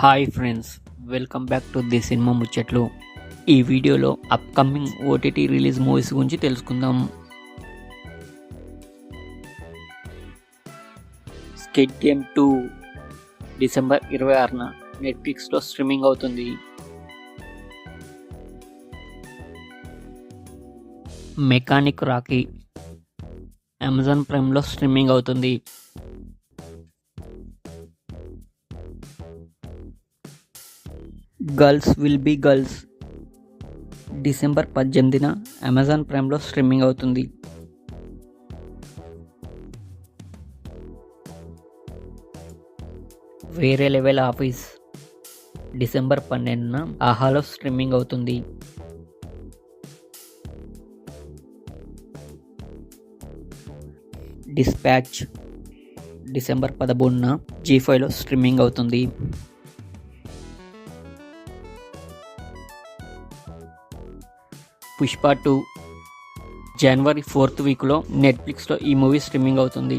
Hi friends, welcome back to the cinema ముచ్చట్లు. ఈ వీడియోలో అప్కమింగ్ ఓటీటీ రిలీజ్ మూవీస్ గురించి తెలుసుకుందాం. స్క్విడ్ గేమ్ 2 డిసెంబర్ 26న నెట్ఫ్లిక్స్లో స్ట్రీమింగ్ అవుతుంది. మెకానిక్ రాకీ అమెజాన్ ప్రైమ్లో స్ట్రీమింగ్ అవుతుంది. Girls will be girls December 18న అమెజాన్ ప్రైమ్లో స్ట్రీమింగ్ అవుతుంది. వేరే లెవెల్ ఆఫీస్ డిసెంబర్ 12న ఆహాలో స్ట్రీమింగ్ అవుతుంది. డిస్పాచ్ డిసెంబర్ 13న జీ5లో స్ట్రీమింగ్ అవుతుంది. పుష్ప 2 జనవరి 4th వీక్లో నెట్ఫ్లిక్స్లో ఈ మూవీ స్ట్రీమింగ్ అవుతుంది.